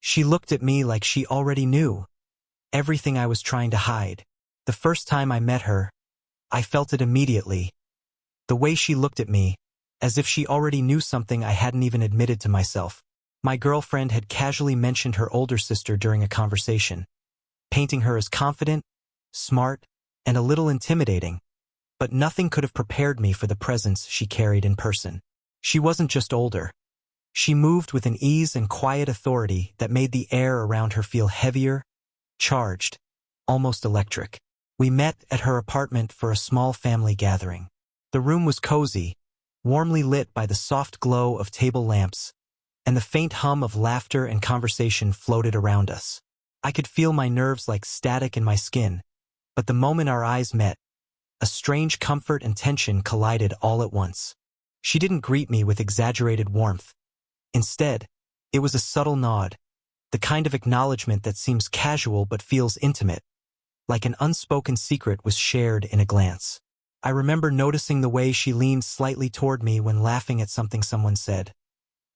She looked at me like she already knew everything I was trying to hide. The first time I met her, I felt it immediately. The way she looked at me, as if she already knew something I hadn't even admitted to myself. My girlfriend had casually mentioned her older sister during a conversation, painting her as confident, smart, and a little intimidating. But nothing could have prepared me for the presence she carried in person. She wasn't just older. She moved with an ease and quiet authority that made the air around her feel heavier, charged, almost electric. We met at her apartment for a small family gathering. The room was cozy, warmly lit by the soft glow of table lamps, and the faint hum of laughter and conversation floated around us. I could feel my nerves like static in my skin, but the moment our eyes met, a strange comfort and tension collided all at once. She didn't greet me with exaggerated warmth. Instead, it was a subtle nod, the kind of acknowledgement that seems casual but feels intimate, like an unspoken secret was shared in a glance. I remember noticing the way she leaned slightly toward me when laughing at something someone said.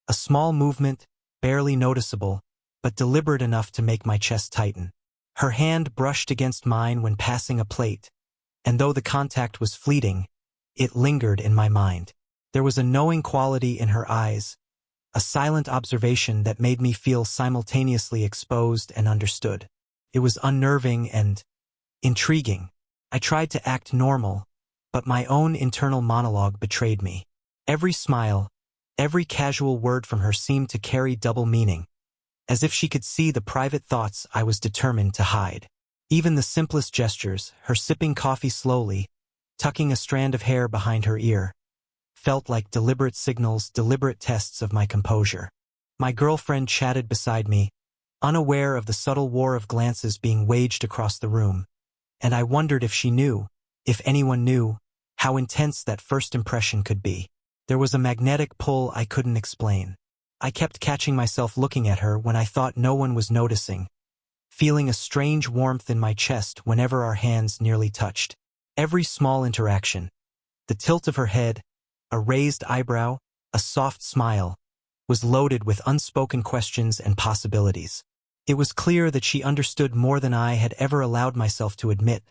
A small movement, barely noticeable, but deliberate enough to make my chest tighten. Her hand brushed against mine when passing a plate, and though the contact was fleeting, it lingered in my mind. There was a knowing quality in her eyes, a silent observation that made me feel simultaneously exposed and understood. It was unnerving and intriguing. I tried to act normal, but my own internal monologue betrayed me. Every smile, every casual word from her seemed to carry double meaning, as if she could see the private thoughts I was determined to hide. Even the simplest gestures, her sipping coffee slowly, tucking a strand of hair behind her ear, felt like deliberate signals, deliberate tests of my composure. My girlfriend chatted beside me, unaware of the subtle war of glances being waged across the room, and I wondered if she knew, if anyone knew, how intense that first impression could be. There was a magnetic pull I couldn't explain. I kept catching myself looking at her when I thought no one was noticing, feeling a strange warmth in my chest whenever our hands nearly touched. Every small interaction, the tilt of her head, a raised eyebrow, a soft smile, was loaded with unspoken questions and possibilities. It was clear that she understood more than I had ever allowed myself to admit,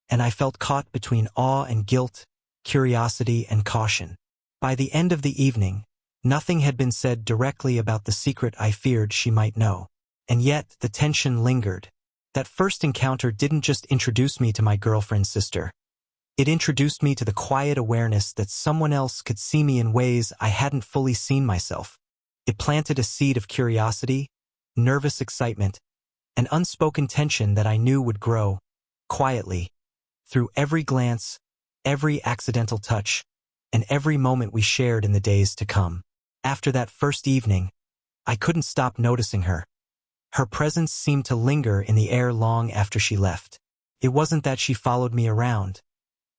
and I felt caught between awe and guilt, curiosity and caution. By the end of the evening, nothing had been said directly about the secret I feared she might know. And yet, the tension lingered. That first encounter didn't just introduce me to my girlfriend's sister. It introduced me to the quiet awareness that someone else could see me in ways I hadn't fully seen myself. It planted a seed of curiosity, nervous excitement, and unspoken tension that I knew would grow, quietly, through every glance, every accidental touch, and every moment we shared in the days to come. After that first evening, I couldn't stop noticing her. Her presence seemed to linger in the air long after she left. It wasn't that she followed me around.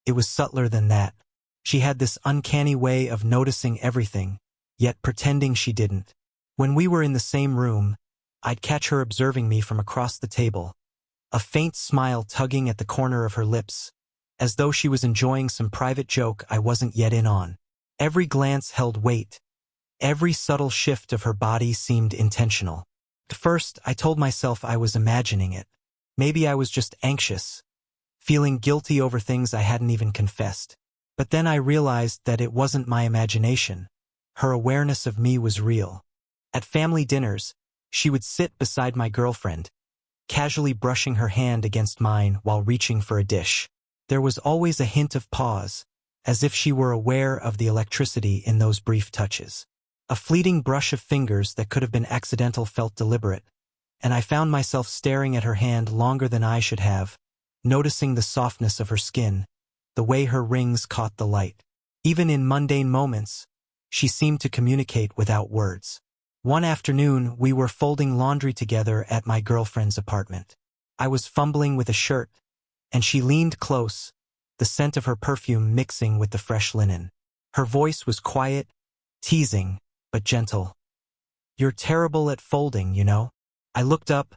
It was subtler than that. She had this uncanny way of noticing everything, yet pretending she didn't. When we were in the same room, I'd catch her observing me from across the table, a faint smile tugging at the corner of her lips, as though she was enjoying some private joke I wasn't yet in on. Every glance held weight. Every subtle shift of her body seemed intentional. At first, I told myself I was imagining it. Maybe I was just anxious, feeling guilty over things I hadn't even confessed. But then I realized that it wasn't my imagination. Her awareness of me was real. At family dinners, she would sit beside my girlfriend, casually brushing her hand against mine while reaching for a dish. There was always a hint of pause, as if she were aware of the electricity in those brief touches. A fleeting brush of fingers that could have been accidental felt deliberate, and I found myself staring at her hand longer than I should have, noticing the softness of her skin, the way her rings caught the light. Even in mundane moments, she seemed to communicate without words. One afternoon, we were folding laundry together at my girlfriend's apartment. I was fumbling with a shirt, and she leaned close, the scent of her perfume mixing with the fresh linen. Her voice was quiet, teasing, but gentle. "You're terrible at folding, you know." I looked up,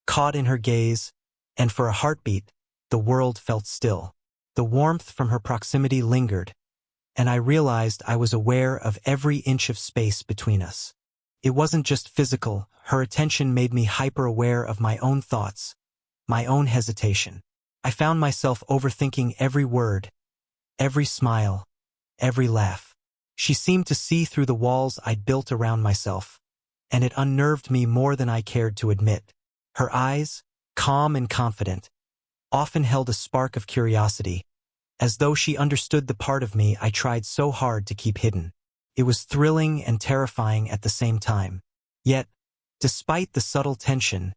caught in her gaze, and for a heartbeat, the world felt still. The warmth from her proximity lingered, and I realized I was aware of every inch of space between us. It wasn't just physical, her attention made me hyper-aware of my own thoughts, my own hesitation. I found myself overthinking every word, every smile, every laugh. She seemed to see through the walls I'd built around myself, and it unnerved me more than I cared to admit. Her eyes, calm and confident, often held a spark of curiosity, as though she understood the part of me I tried so hard to keep hidden. It was thrilling and terrifying at the same time. Yet, despite the subtle tension,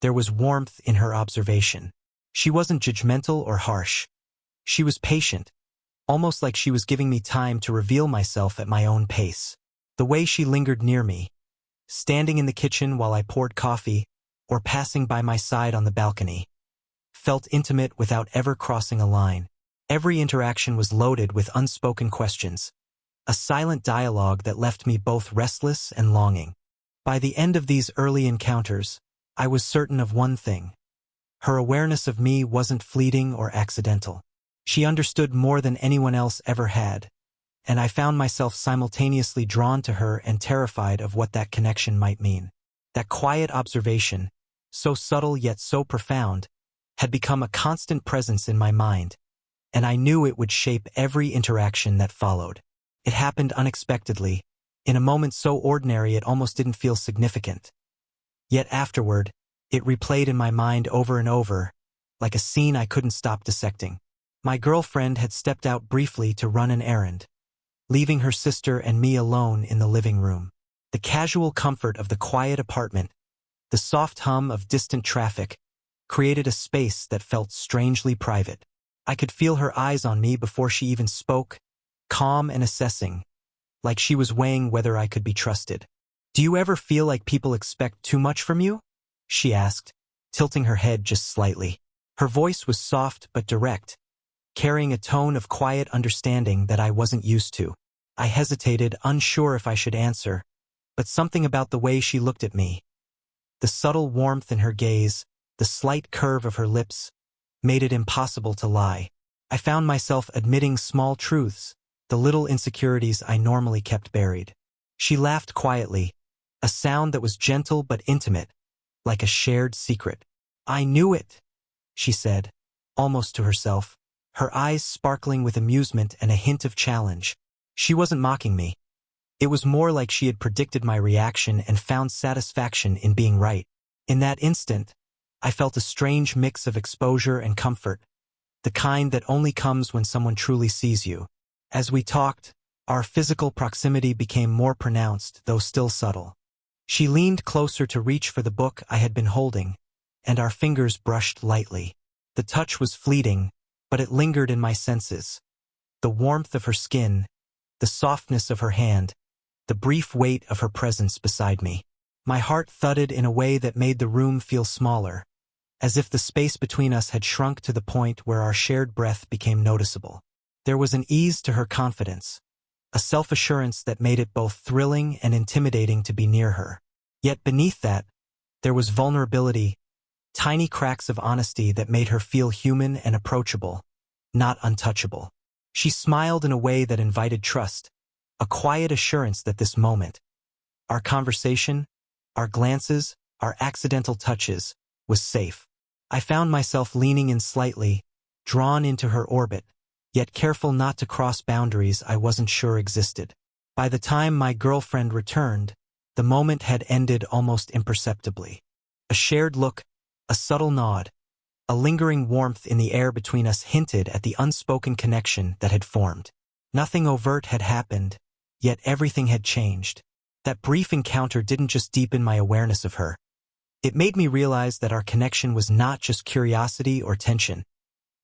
there was warmth in her observation. She wasn't judgmental or harsh. She was patient, almost like she was giving me time to reveal myself at my own pace. The way she lingered near me, standing in the kitchen while I poured coffee, or passing by my side on the balcony, felt intimate without ever crossing a line. Every interaction was loaded with unspoken questions, a silent dialogue that left me both restless and longing. By the end of these early encounters, I was certain of one thing. Her awareness of me wasn't fleeting or accidental. She understood more than anyone else ever had, and I found myself simultaneously drawn to her and terrified of what that connection might mean. That quiet observation, so subtle yet so profound, had become a constant presence in my mind, and I knew it would shape every interaction that followed. It happened unexpectedly, in a moment so ordinary it almost didn't feel significant. Yet afterward, it replayed in my mind over and over, like a scene I couldn't stop dissecting. My girlfriend had stepped out briefly to run an errand, leaving her sister and me alone in the living room. The casual comfort of the quiet apartment, the soft hum of distant traffic, created a space that felt strangely private. I could feel her eyes on me before she even spoke, calm and assessing, like she was weighing whether I could be trusted. "Do you ever feel like people expect too much from you?" she asked, tilting her head just slightly. Her voice was soft but direct, carrying a tone of quiet understanding that I wasn't used to. I hesitated, unsure if I should answer, but something about the way she looked at me, the subtle warmth in her gaze, the slight curve of her lips, made it impossible to lie. I found myself admitting small truths, the little insecurities I normally kept buried. She laughed quietly, a sound that was gentle but intimate, like a shared secret. "I knew it," she said, almost to herself, her eyes sparkling with amusement and a hint of challenge. She wasn't mocking me. It was more like she had predicted my reaction and found satisfaction in being right. In that instant, I felt a strange mix of exposure and comfort, the kind that only comes when someone truly sees you. As we talked, our physical proximity became more pronounced, though still subtle. She leaned closer to reach for the book I had been holding, and our fingers brushed lightly. The touch was fleeting, but it lingered in my senses. The warmth of her skin, the softness of her hand, the brief weight of her presence beside me. My heart thudded in a way that made the room feel smaller, as if the space between us had shrunk to the point where our shared breath became noticeable. There was an ease to her confidence, a self-assurance that made it both thrilling and intimidating to be near her. Yet beneath that, there was vulnerability, tiny cracks of honesty that made her feel human and approachable, not untouchable. She smiled in a way that invited trust, a quiet assurance that this moment, our conversation, our glances, our accidental touches, was safe. I found myself leaning in slightly, drawn into her orbit, yet careful not to cross boundaries I wasn't sure existed. By the time my girlfriend returned, the moment had ended almost imperceptibly. A shared look, a subtle nod, a lingering warmth in the air between us hinted at the unspoken connection that had formed. Nothing overt had happened, yet everything had changed. That brief encounter didn't just deepen my awareness of her. It made me realize that our connection was not just curiosity or tension.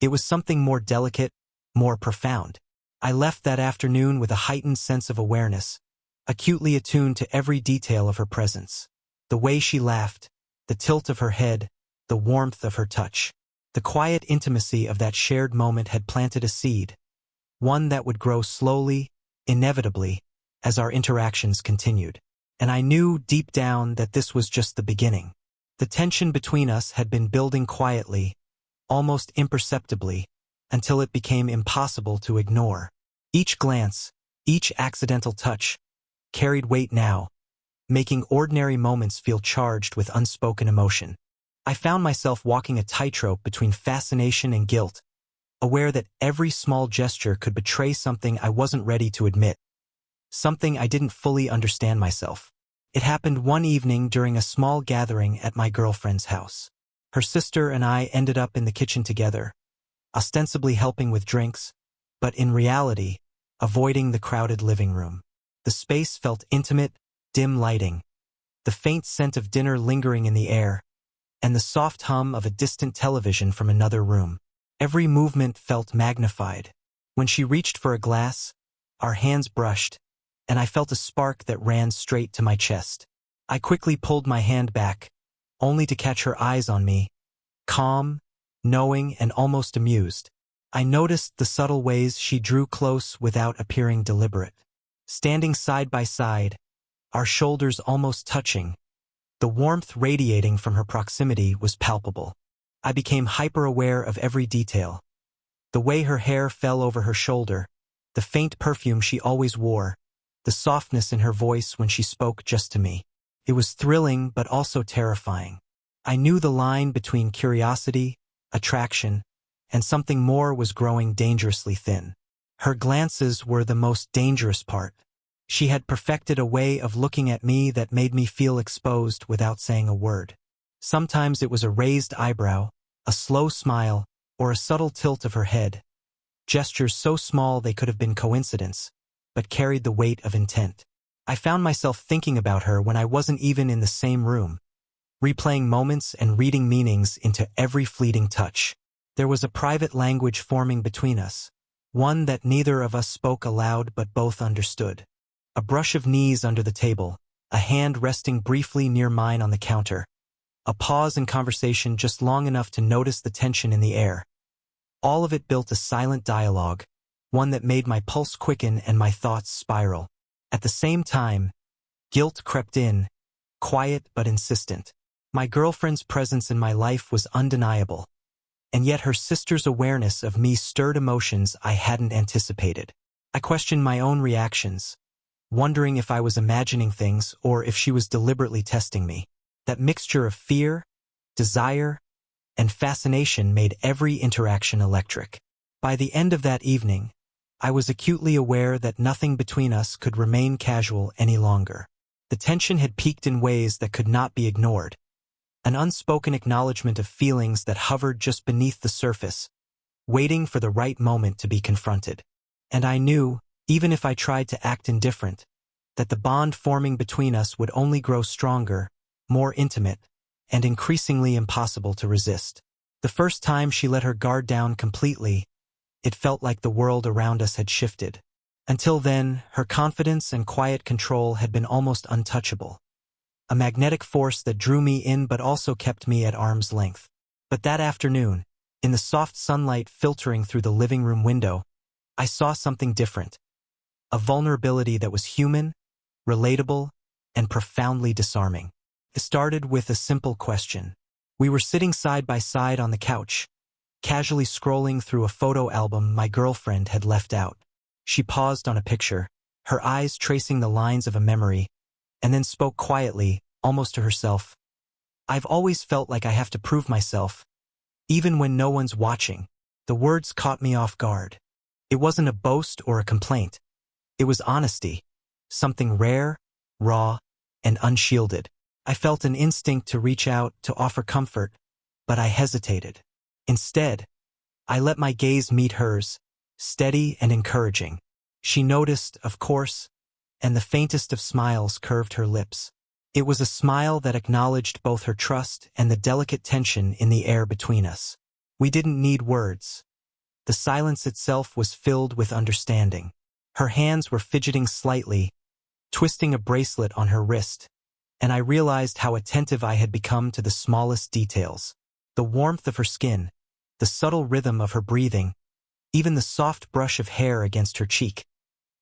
It was something more delicate, more profound. I left that afternoon with a heightened sense of awareness, acutely attuned to every detail of her presence. The way she laughed, the tilt of her head, the warmth of her touch. The quiet intimacy of that shared moment had planted a seed, one that would grow slowly, inevitably, as our interactions continued. And I knew deep down that this was just the beginning. The tension between us had been building quietly, almost imperceptibly, until it became impossible to ignore. Each glance, each accidental touch, carried weight now, making ordinary moments feel charged with unspoken emotion. I found myself walking a tightrope between fascination and guilt, aware that every small gesture could betray something I wasn't ready to admit, something I didn't fully understand myself. It happened one evening during a small gathering at my girlfriend's house. Her sister and I ended up in the kitchen together, ostensibly helping with drinks, but in reality, avoiding the crowded living room. The space felt intimate, dim lighting, the faint scent of dinner lingering in the air, and the soft hum of a distant television from another room. Every movement felt magnified. When she reached for a glass, our hands brushed, and I felt a spark that ran straight to my chest. I quickly pulled my hand back, only to catch her eyes on me, calm, knowing, and almost amused. I noticed the subtle ways she drew close without appearing deliberate. Standing side by side, our shoulders almost touching, the warmth radiating from her proximity was palpable. I became hyper-aware of every detail. The way her hair fell over her shoulder, the faint perfume she always wore, the softness in her voice when she spoke just to me. It was thrilling but also terrifying. I knew the line between curiosity, attraction, and something more was growing dangerously thin. Her glances were the most dangerous part. She had perfected a way of looking at me that made me feel exposed without saying a word. Sometimes it was a raised eyebrow, a slow smile, or a subtle tilt of her head. Gestures so small they could have been coincidence, but carried the weight of intent. I found myself thinking about her when I wasn't even in the same room, replaying moments and reading meanings into every fleeting touch. There was a private language forming between us, one that neither of us spoke aloud but both understood. A brush of knees under the table, a hand resting briefly near mine on the counter, a pause in conversation just long enough to notice the tension in the air. All of it built a silent dialogue, one that made my pulse quicken and my thoughts spiral. At the same time, guilt crept in, quiet but insistent. My girlfriend's presence in my life was undeniable, and yet her sister's awareness of me stirred emotions I hadn't anticipated. I questioned my own reactions, wondering if I was imagining things or if she was deliberately testing me. That mixture of fear, desire, and fascination made every interaction electric. By the end of that evening, I was acutely aware that nothing between us could remain casual any longer. The tension had peaked in ways that could not be ignored, an unspoken acknowledgement of feelings that hovered just beneath the surface, waiting for the right moment to be confronted. And I knew, even if I tried to act indifferent, that the bond forming between us would only grow stronger, more intimate, and increasingly impossible to resist. The first time she let her guard down completely, it felt like the world around us had shifted. Until then, her confidence and quiet control had been almost untouchable, a magnetic force that drew me in but also kept me at arm's length. But that afternoon, in the soft sunlight filtering through the living room window, I saw something different. A vulnerability that was human, relatable, and profoundly disarming. It started with a simple question. We were sitting side by side on the couch, casually scrolling through a photo album my girlfriend had left out. She paused on a picture, her eyes tracing the lines of a memory, and then spoke quietly, almost to herself. "I've always felt like I have to prove myself, even when no one's watching." The words caught me off guard. It wasn't a boast or a complaint. It was honesty, something rare, raw, and unshielded. I felt an instinct to reach out, to offer comfort, but I hesitated. Instead, I let my gaze meet hers, steady and encouraging. She noticed, of course, and the faintest of smiles curved her lips. It was a smile that acknowledged both her trust and the delicate tension in the air between us. We didn't need words. The silence itself was filled with understanding. Her hands were fidgeting slightly, twisting a bracelet on her wrist, and I realized how attentive I had become to the smallest details. The warmth of her skin, the subtle rhythm of her breathing, even the soft brush of hair against her cheek.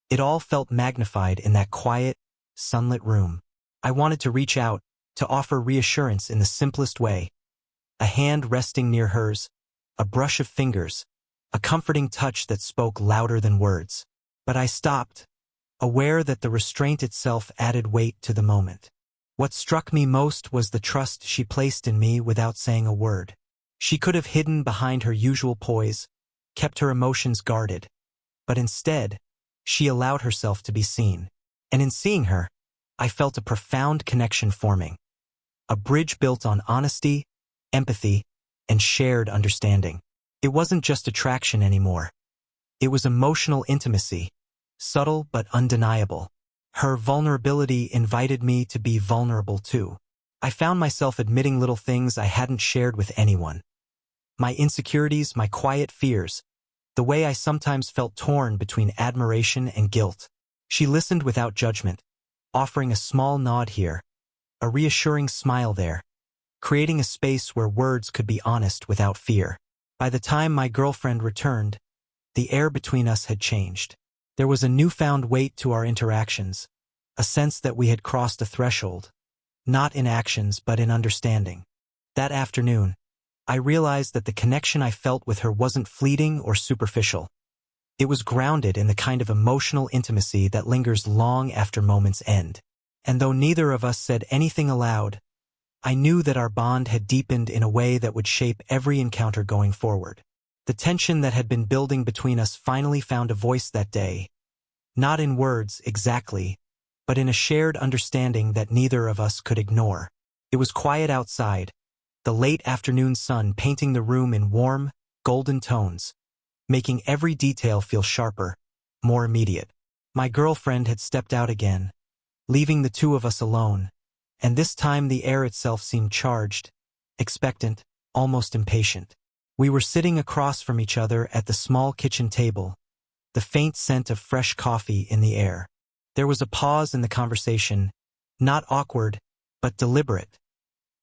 It all felt magnified in that quiet, sunlit room. I wanted to reach out, to offer reassurance in the simplest way. A hand resting near hers, a brush of fingers, a comforting touch that spoke louder than words. But I stopped, aware that the restraint itself added weight to the moment. What struck me most was the trust she placed in me without saying a word. She could have hidden behind her usual poise, kept her emotions guarded, but instead, she allowed herself to be seen. And in seeing her, I felt a profound connection forming. A bridge built on honesty, empathy, and shared understanding. It wasn't just attraction anymore. It was emotional intimacy, subtle but undeniable. Her vulnerability invited me to be vulnerable too. I found myself admitting little things I hadn't shared with anyone. My insecurities, my quiet fears, the way I sometimes felt torn between admiration and guilt. She listened without judgment, offering a small nod here, a reassuring smile there, creating a space where words could be honest without fear. By the time my girlfriend returned, the air between us had changed. There was a newfound weight to our interactions, a sense that we had crossed a threshold, not in actions but in understanding. That afternoon, I realized that the connection I felt with her wasn't fleeting or superficial. It was grounded in the kind of emotional intimacy that lingers long after moments end. And though neither of us said anything aloud, I knew that our bond had deepened in a way that would shape every encounter going forward. The tension that had been building between us finally found a voice that day, not in words exactly, but in a shared understanding that neither of us could ignore. It was quiet outside, the late afternoon sun painting the room in warm, golden tones, making every detail feel sharper, more immediate. My girlfriend had stepped out again, leaving the two of us alone, and this time the air itself seemed charged, expectant, almost impatient. We were sitting across from each other at the small kitchen table, the faint scent of fresh coffee in the air. There was a pause in the conversation, not awkward, but deliberate,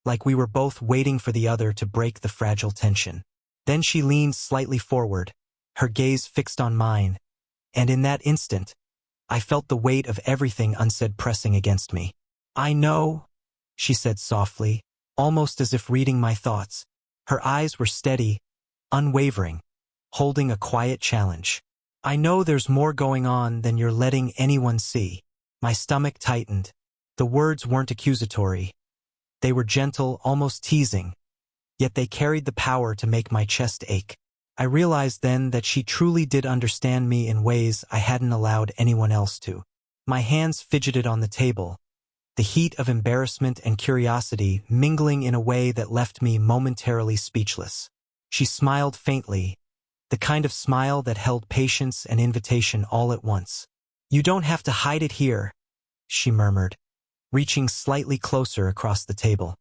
like we were both waiting for the other to break the fragile tension. Then she leaned slightly forward, her gaze fixed on mine, and in that instant, I felt the weight of everything unsaid pressing against me. "I know," she said softly, almost as if reading my thoughts. Her eyes were steady, unwavering, holding a quiet challenge. "I know there's more going on than you're letting anyone see." My stomach tightened. The words weren't accusatory. They were gentle, almost teasing, yet they carried the power to make my chest ache. I realized then that she truly did understand me in ways I hadn't allowed anyone else to. My hands fidgeted on the table, the heat of embarrassment and curiosity mingling in a way that left me momentarily speechless. She smiled faintly, the kind of smile that held patience and invitation all at once. "You don't have to hide it here," she murmured, reaching slightly closer across the table.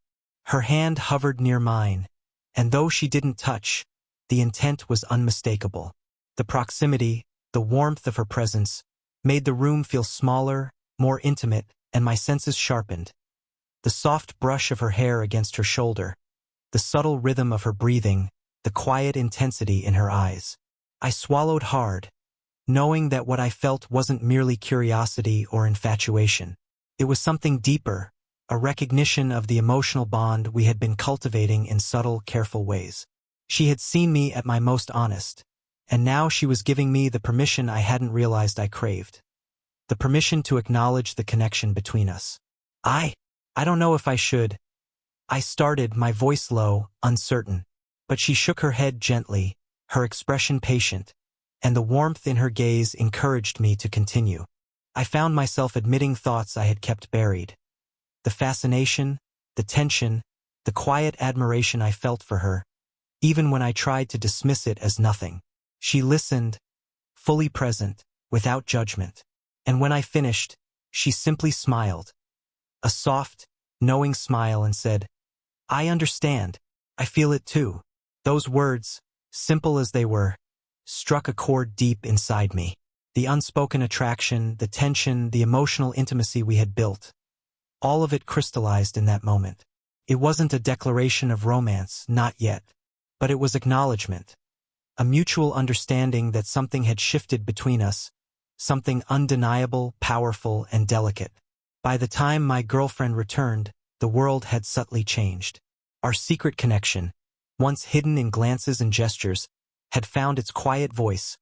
Her hand hovered near mine, and though she didn't touch, the intent was unmistakable. The proximity, the warmth of her presence, made the room feel smaller, more intimate, and my senses sharpened. The soft brush of her hair against her shoulder, the subtle rhythm of her breathing, the quiet intensity in her eyes. I swallowed hard, knowing that what I felt wasn't merely curiosity or infatuation. It was something deeper, a recognition of the emotional bond we had been cultivating in subtle, careful ways. She had seen me at my most honest, and now she was giving me the permission I hadn't realized I craved. The permission to acknowledge the connection between us. I don't know if I should. I started, my voice low, uncertain. But she shook her head gently, her expression patient, and the warmth in her gaze encouraged me to continue. I found myself admitting thoughts I had kept buried. The fascination, the tension, the quiet admiration I felt for her, even when I tried to dismiss it as nothing. She listened, fully present, without judgment. And when I finished, she simply smiled, a soft, knowing smile, and said, "I understand. I feel it too." Those words, simple as they were, struck a chord deep inside me. The unspoken attraction, the tension, the emotional intimacy we had built, all of it crystallized in that moment. It wasn't a declaration of romance, not yet, but it was acknowledgement, a mutual understanding that something had shifted between us, something undeniable, powerful, and delicate. By the time my girlfriend returned, the world had subtly changed. Our secret connection, once hidden in glances and gestures, had found its quiet voice,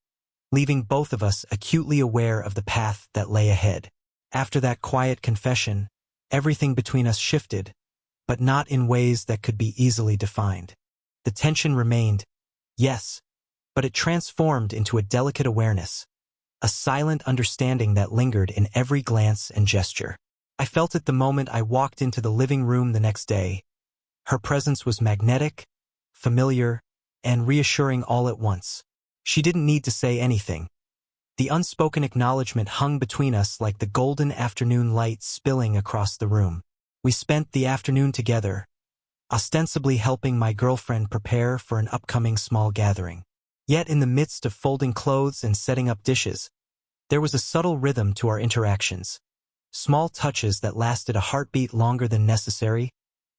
leaving both of us acutely aware of the path that lay ahead. After that quiet confession, Everything between us shifted, but not in ways that could be easily defined. The tension remained, yes, but it transformed into a delicate awareness, a silent understanding that lingered in every glance and gesture. I felt it the moment I walked into the living room the next day. Her presence was magnetic, familiar, and reassuring all at once. She didn't need to say anything. The unspoken acknowledgement hung between us like the golden afternoon light spilling across the room. We spent the afternoon together, ostensibly helping my girlfriend prepare for an upcoming small gathering. Yet in the midst of folding clothes and setting up dishes, there was a subtle rhythm to our interactions. Small touches that lasted a heartbeat longer than necessary,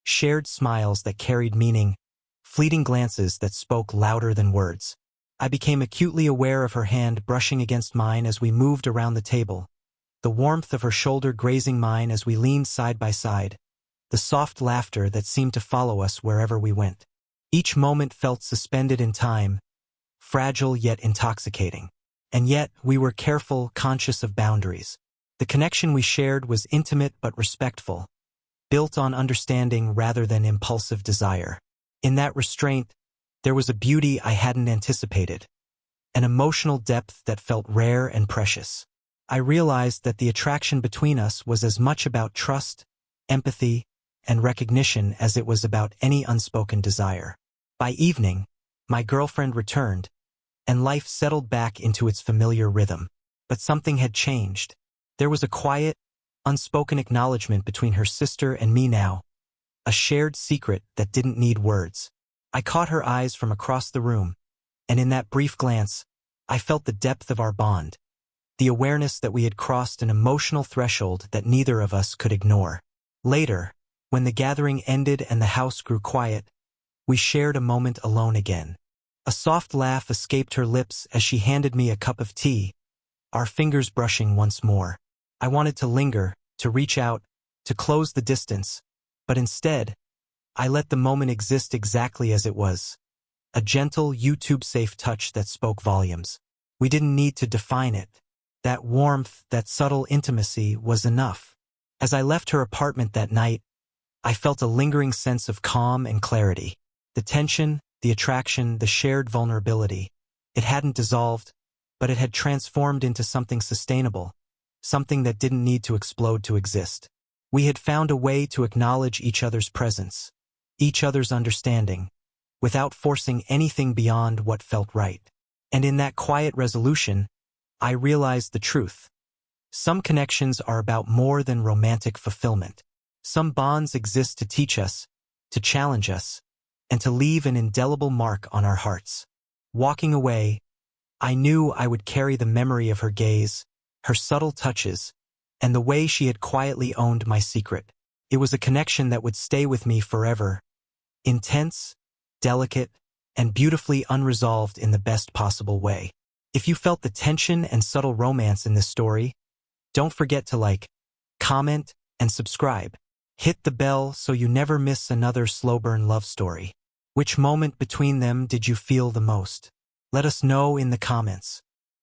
shared smiles that carried meaning, fleeting glances that spoke louder than words. I became acutely aware of her hand brushing against mine as we moved around the table, the warmth of her shoulder grazing mine as we leaned side by side, the soft laughter that seemed to follow us wherever we went. Each moment felt suspended in time, fragile yet intoxicating. And yet, we were careful, conscious of boundaries. The connection we shared was intimate but respectful, built on understanding rather than impulsive desire. In that restraint, there was a beauty I hadn't anticipated, an emotional depth that felt rare and precious. I realized that the attraction between us was as much about trust, empathy, and recognition as it was about any unspoken desire. By evening, my girlfriend returned, and life settled back into its familiar rhythm. But something had changed. There was a quiet, unspoken acknowledgement between her sister and me now, a shared secret that didn't need words. I caught her eyes from across the room, and in that brief glance, I felt the depth of our bond, the awareness that we had crossed an emotional threshold that neither of us could ignore. Later, when the gathering ended and the house grew quiet, we shared a moment alone again. A soft laugh escaped her lips as she handed me a cup of tea, our fingers brushing once more. I wanted to linger, to reach out, to close the distance, but instead, I let the moment exist exactly as it was. A gentle, YouTube-safe touch that spoke volumes. We didn't need to define it. That warmth, that subtle intimacy was enough. As I left her apartment that night, I felt a lingering sense of calm and clarity. The tension, the attraction, the shared vulnerability. It hadn't dissolved, but it had transformed into something sustainable, something that didn't need to explode to exist. We had found a way to acknowledge each other's presence, each other's understanding, without forcing anything beyond what felt right. And in that quiet resolution, I realized the truth. Some connections are about more than romantic fulfillment. Some bonds exist to teach us, to challenge us, and to leave an indelible mark on our hearts. Walking away, I knew I would carry the memory of her gaze, her subtle touches, and the way she had quietly owned my secret. It was a connection that would stay with me forever, intense, delicate, and beautifully unresolved in the best possible way. If you felt the tension and subtle romance in this story, don't forget to like, comment, and subscribe. Hit the bell so you never miss another slow burn love story. Which moment between them did you feel the most? Let us know in the comments.